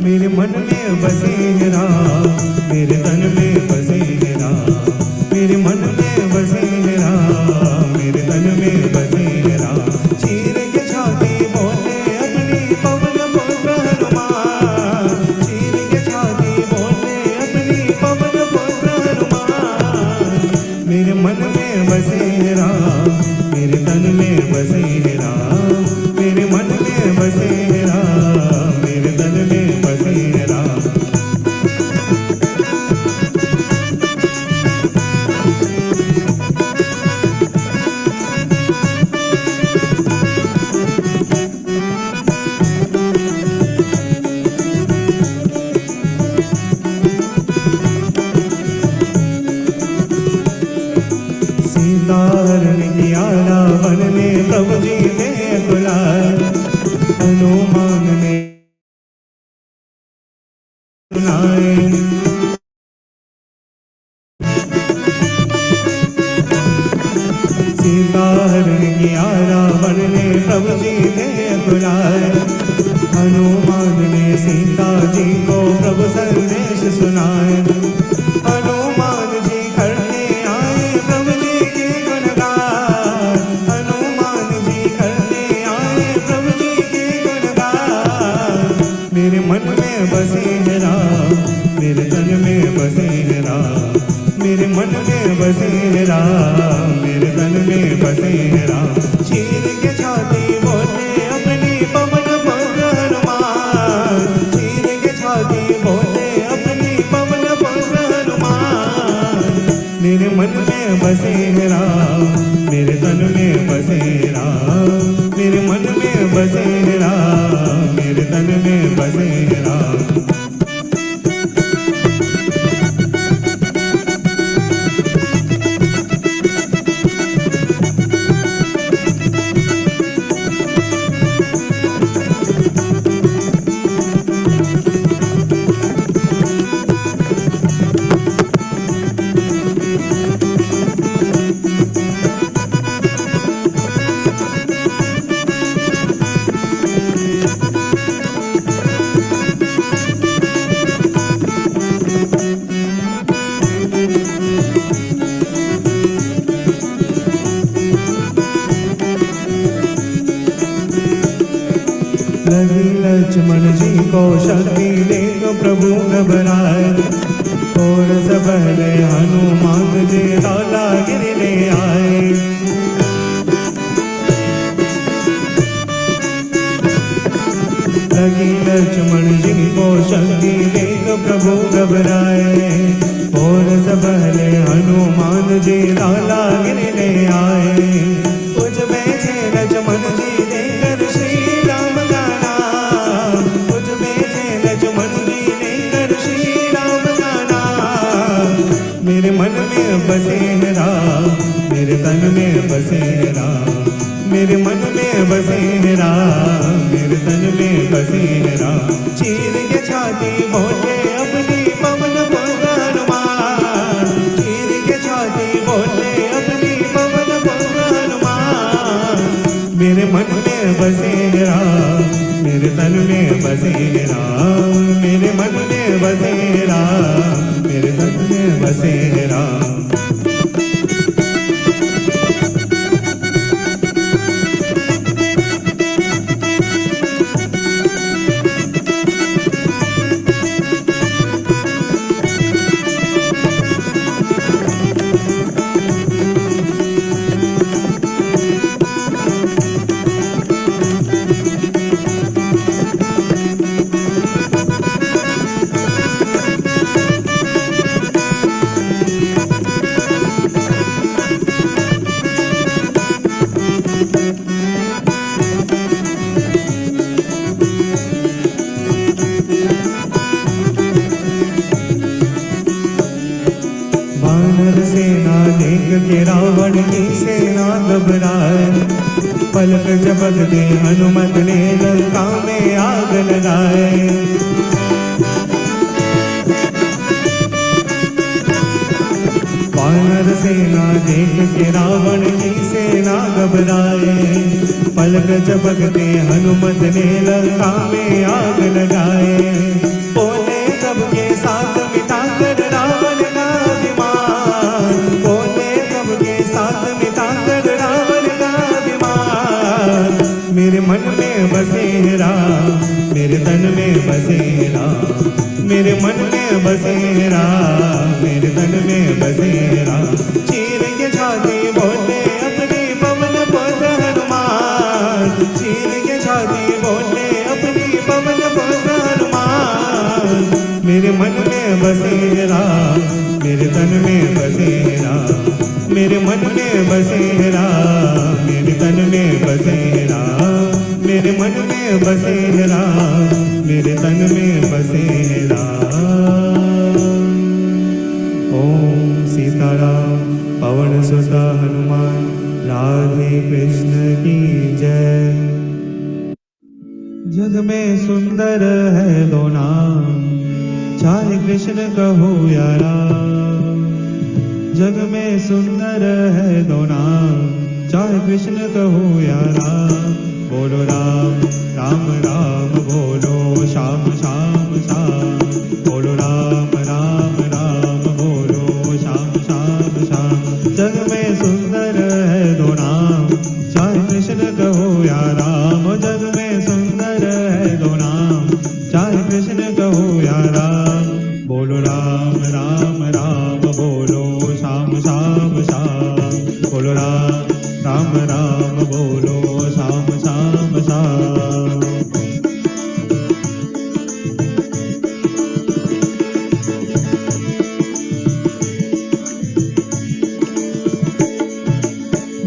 [SPEAKER 4] मेरे मन में बसे है राम, मेरे तन में बसे है राम। मेरे मन में बसे है राम, मेरे तन में बसे है राम। चीर के छाती बोले अपनी पवन पुत्र हनुमान। चीर के छाती बोले अपनी पवन पुत्र हनुमान। मेरे मन में बसे है राम, मेरे तन में बसे है राम। मेरे मन में बसे है राम, मेरे तन में बसे है राम। सीता हरण किया रावण ने, प्रभु जी ने बुलाए। हनुमान ने सुनाए। सीता हरण किया रावण ने, प्रभु जी ने बुलाए। हनुमान ने सीता जी को प्रभु संदेश सुनाए। हनुमान जी करने आए प्रभु जी के गुणगान। हनुमान जी करने आए प्रभु जी के गुणगान। मेरे मन में बसे है राम, मेरे तन में बसे है राम। मेरे मन में बसे है राम, मेरे तन में बसे है राम। चीर के छाती बोले अपनी पवन पुत्र हनुमान। चीर के छाती बोले अपनी पवन पुत्र हनुमान। मेरे मन में बसे है राम, मेरे तन में बसे है राम। मेरे मन में बसे है राम, मेरे तन में बसे है राम। लगी लक्ष्मण जी को शक्ति देख प्रभु घबराए। और सब पहले हनुमान जी लाला गिरने आए। लगी लक्ष्मण जी को शक्ति देख प्रभु घबराए। और सब पहले हनुमान जी लाला गिरने आए। कुछ बैठे लक्ष्मण जी देखकर श्री राम का नाम। कुछ बैठे लक्ष्मण जी देखकर श्री राम का नाम। मेरे मन में बसे है राम, मेरे तन में बसे है राम। मेरे मन में बसे है राम, मेरे तन में बसे है राम। चीर के छाती बोले अपनी पवन पुत्र हनुमान। चीर के छाती बोले अपनी पवन पुत्र हनुमान। मेरे मन में बसे है राम, मेरे तन में बसे है राम। मेरे मन में बसे है राम, मेरे तन में बसे है राम। वानर सेना देख के रावण की सेना घबराए, पलक झपकते हनुमत ने लंका में आग लगाए। वानर सेना देख के रावण की सेना घबराए, पलक झपकते हनुमत ने लंका में आग लगाए। बोले सबके साथ मिटाकर रावण का अभिमान, बोले सबके साथ मिटाकर रावण का अभिमान। मेरे मन में बसे राम, मेरे तन में बसे राम, मेरे मन में बसे राम, मेरे तन में बसे राम। चीर के छाती बोले अपनी पवन पद हनुमान, चीर के छाती बोले अपनी पवन पद हनुमान। मेरे मन में बसे राम, मेरे तन में बसे राम, मेरे मन में बसे राम, मेरे तन में बसे राम, मेरे मन में बसे राम, मेरे तन में बसे राम। ओम सीताराम पवन सुत हनुमान, राधे कृष्ण की जय। जग में सुंदर है दो नाम, चाहे कृष्ण कहो या राम। जग में सुंदर है दो नाम, चाहे कृष्ण कहो या राम। बोलो राम राम राम बोलो श्याम श्याम श्याम, बोलो राम राम राम बोलो श्याम श्याम श्याम। जग में सुंदर है दो नाम, चाहे कृष्ण कहो या राम। जग में सुंदर है दो नाम, चाहे कृष्ण कहो या राम। बोलो राम राम राम बोलो श्याम श्याम श्याम, बोलो राम राम राम बोलो श्याम श्याम श्याम।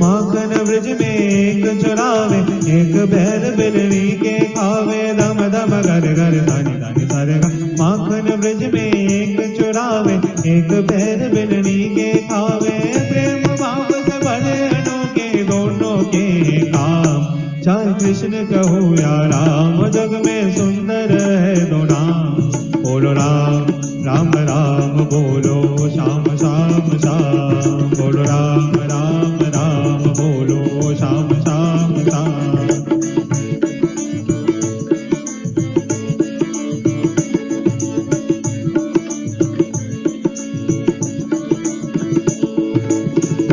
[SPEAKER 4] माखन ब्रज में एक चुरावे, एक बैल बिलरी के खावे। दम दम घर घर धानी धानी सारे गा। माखन ब्रज में एक चुरावे, एक बैल बिलरी के खावे। प्रेम भाव से भरे अनोखे दोनों के काम, चाहे कृष्ण कहो या राम। जग में सुंदर है दो नाम, बोलो राम राम राम बोलो श्याम श्याम श्याम, बोलो राम राम राम बोलो श्याम श्याम श्याम।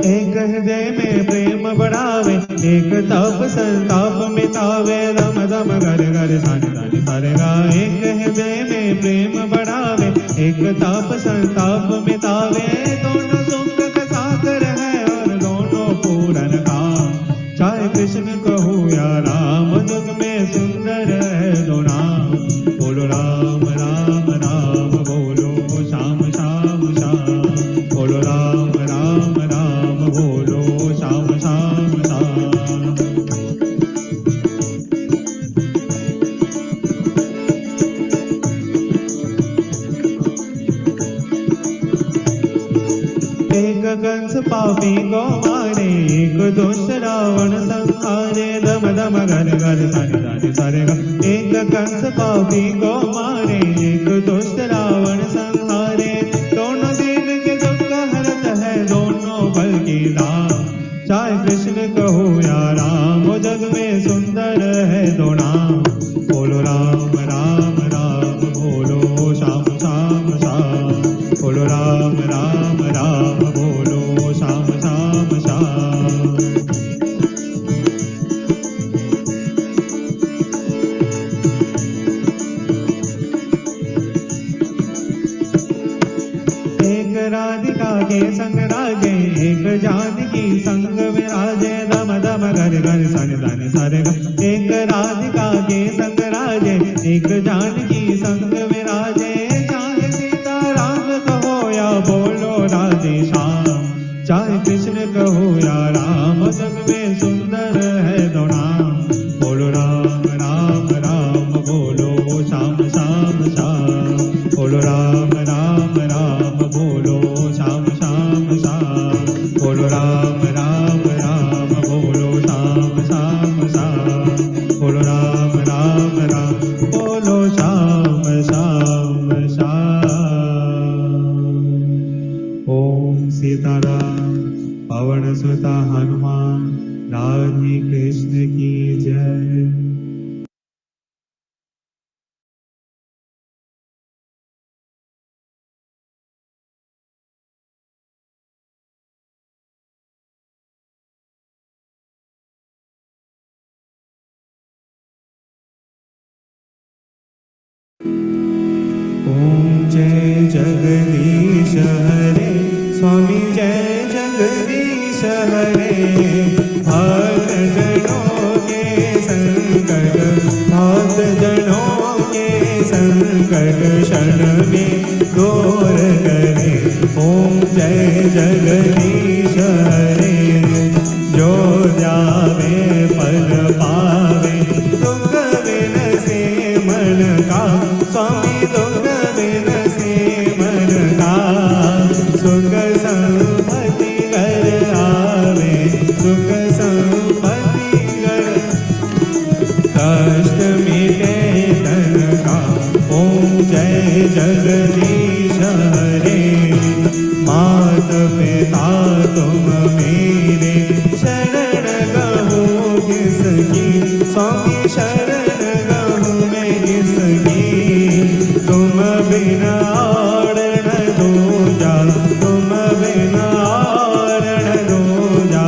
[SPEAKER 4] एक हृदय में प्रेम बढ़ावे, एक तप संताप मिटावे। दम दम घर घर धानी धानी सारे गा। एक हृदय में प्रेम बढ़ावे, एक ताप संताप मिटावे। दोनों सुख का सागर है और दोनों पूरन काम, चाहे कृष्ण कहो या राम। जग में सुंदर है दो नाम, बोलो राम राम राम बोलो श्याम श्याम श्याम, बोलो राम राम राम बोलो श्याम श्याम श्याम। एक कंस पापी को मारे, एक दुष्ट रावण संहारे। दम दम घर घर धानी धानी सारे गा। एक कंस पापी को मारे, एक दुष्ट रावण संहारे। दोनों दीन के दुख हरत है, दोनों बल की दाम, चाहे कृष्ण कहो या राम। जग में सुंदर है दो नाम, बोलो राम राम राम बोलो श्याम श्याम श्याम, बोलो राम राम राम बोलो श्याम श्याम श्याम। एक राधिका के संग राजे, एक जानकी संग विराजे। दम दम घर घर सन धन सारे गा। एक राधिका के संग राजे, एक जानकी संग विराजे। चाहे सीता राम कहो या बोलो राधे श्याम, चाहे कृष्ण कहो या राम। जग में सुंदर है दो नाम, बोलो राम राम राम बोलो श्याम श्याम श्याम, बोलो राम राम राम बोलो श्याम श्याम सीताराम पवन सुत हनुमान राधे कृष्ण की जय। ओम जय जगदीश हरे स्वामी जय जगदीश हरे भक्त जनों के संकट भक्त जनों के संकट क्षण में दूर करे। ओम जय जगदीश हरे जो जावे पद पावे दुख बिन से मन का स्वामी दुख बिन से मन का सुख संपत्ति घर आवे सुख संपत्ति घर कष्ट मिटे तन का। ओम जय जगदीश हरे मात पिता तुम मेरे शरण गहूँ किसकी स्वामी शरण गहूँ मैं किसकी तुम बिना और न दूजा तुम बिना और न दूजा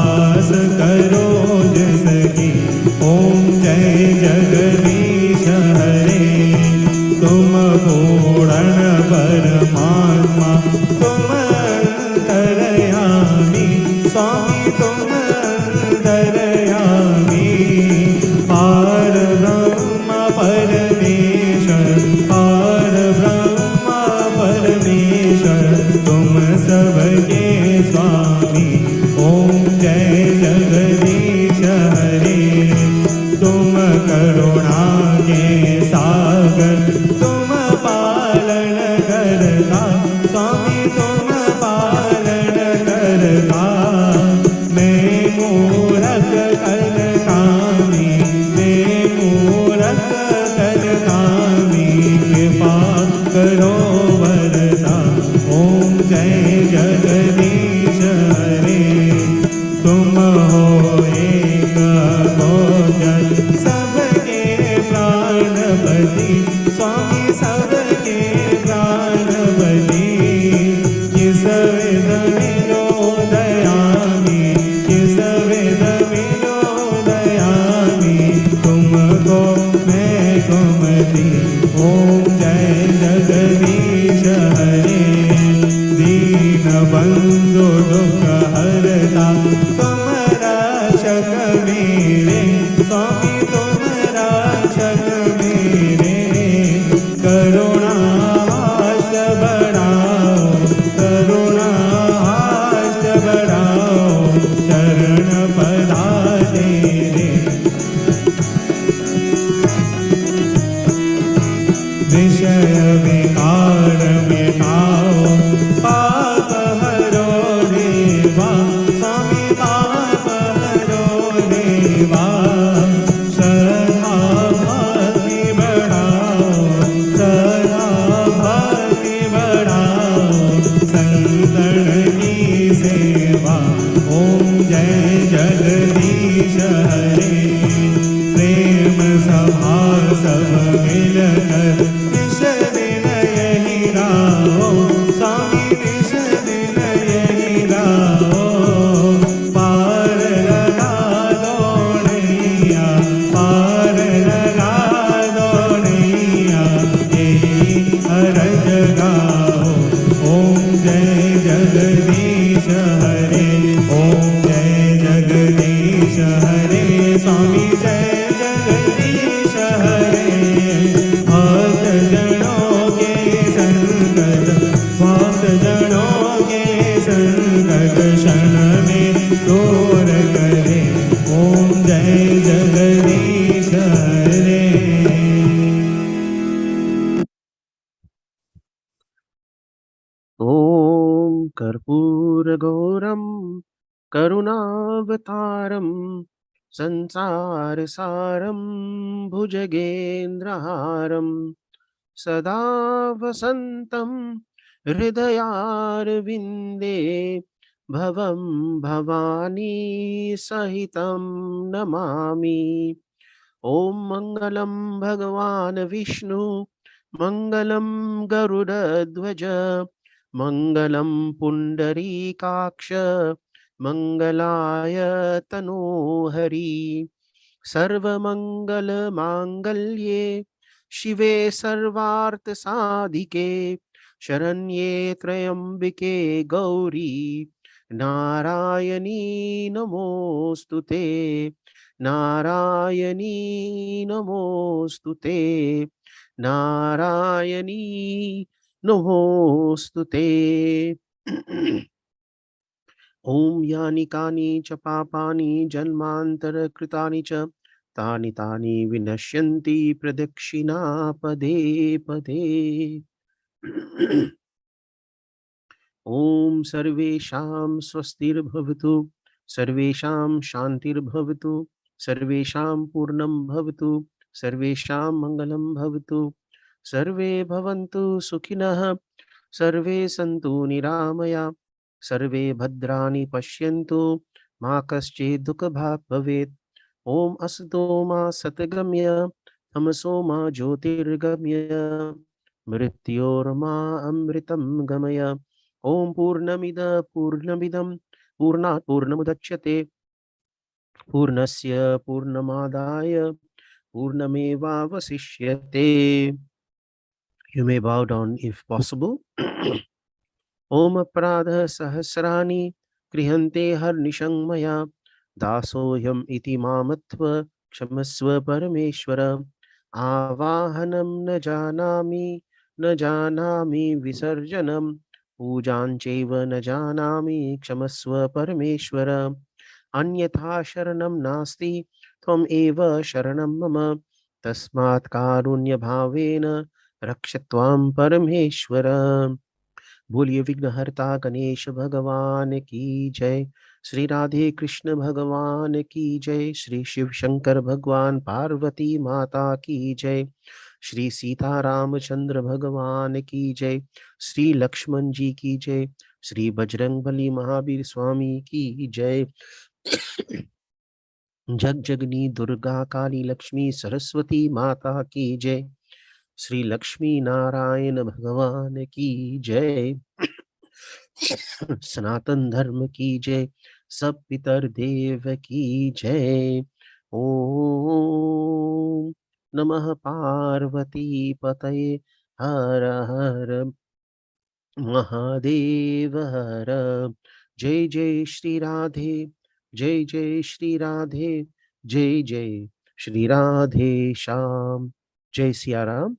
[SPEAKER 4] आस करो जिसकी। ओम जय जगदीश हरे तुम पूर्ण परमात्मा तुम अंतर्यामी स्वामी तुम अंतर्यामी पार ब्रह्म परमेश्वर पार ब्रह्म परमेश्वर तुम सबके स्वामी। ओम जय जगदीश हरे तुम करुणा के सागर तुम पालन करता स्वामी तुम पालन करता। मैं मूरख कल कामी मैं मूरख कल कामी कृपा करो वरदा। ओम जय जगदीश हरे तुम हो एक भोजन सबके प्राणपति स्वामी सबके प्राणपति किस विध मिलो दयामी किस विध मिलो दयामी तुमको मैं कुमति। ओम जय जगदीश हरे दीन बंधु दुख हरता तुम रक्षक मेरे स्वामी तुम रक्षक मेरे करुणा हास बढ़ाओ करुणा हास बढ़ाओ शरण पदा तेरे विषय विकार मिटाओ पाप हरो देवा स्वामी पाप हरो देवा श्रद्धा भक्ति बढ़ाओ श्रद्धा भक्ति बढ़ाओ संतन की सेवा। ओम जय जगदीश हरे प्रेम सभा सब मिलकर निश दिन यही गाओ स्वामी निश दिन यही गाओ पार लगा दो नैया पार लगा दो नैया यही अरज गाओ। ओम जय जगदीश हरे ओम जय जगदीश हरे स्वामी जय जगदीश हरे भक्त जनों के संकट भक्त जनों के संकट क्षण में दूर करे। ओम जय जगदीश हरे।
[SPEAKER 3] ॐ कर्पूरघोरं करुणावतारं संसारसारं भुजगेन्द्रहारं सदा वसन्तं हृदयारविन्दे भवं भवानी सहितं नमामि। ॐ मङ्गलं भगवान् विष्णु मङ्गलं गरुडध्वज मङ्गलं पुण्डरीकाक्ष मङ्गलाय तनोहरि। सर्वमङ्गलमाङ्गल्ये शिवे सर्वार्थसाधिके शरण्ये त्र्यम्बिके गौरी नारायणी नमोऽस्तुते नारायणी नमोऽस्तुते नारायणी नमोऽस्तुते। ॐ यानि कानि च पापानि जन्मान्तरकृतानि च तानि तानि विनश्यन्ति प्रदक्षिणा पदे पदे। ॐ सर्वेषां स्वस्तिर्भवतु सर्वेषां शान्तिर्भवतु सर्वेषां पूर्णं भवतु सर्वेषां मङ्गलं भवतु सर्वे भवन्तु सुखिनः सर्वे सन्तु निरामया सर्वे भद्राणि पश्यन्तु मा कश्चित् दुःखभाग् भवेत्। ॐ असतो मा सद्गमय तमसो मा ज्योतिर्गमय मृत्योर्मा अमृतं गमय। ॐ पूर्णमिदं पूर्णात् पूर्णमुदच्यते पूर्णस्य पूर्णमादाय पूर्णमेवावशिष्यते। You may bow down if possible. Om अपराधः सहस्राणि क्रियन्ते हर्निशं मया दासोऽहम् इति मामत्व क्षमस्व परमेश्वर। आवाहनं न जानामि विसर्जनं पूजां चैव न जानामि क्षमस्व परमेश्वर। अन्यथा शरणं नास्ति त्वम् एव शरणं मम तस्मात् कारुण्यभावेन रक्ष त्वां परमेश्वर। बोलिए विघ्नहर्ता गणेश भगवान की जय। श्री राधे कृष्ण भगवान की जय। श्री शिव शंकर भगवान पार्वती माता की जय। श्री सीता रामचंद्र भगवान की जय। श्री लक्ष्मण जी की जय। श्री बजरंगबली महावीर स्वामी की जय। जग जगनी दुर्गा काली लक्ष्मी सरस्वती माता की जय। श्री लक्ष्मी नारायण भगवान की जय। सनातन धर्म की जय। सब पितर देव की जय। ओम नमः पार्वती पतये हर हर महादेव हर। जय जय श्री राधे जय जय श्री राधे जय जय श्री राधे श्याम। जय सिया राम।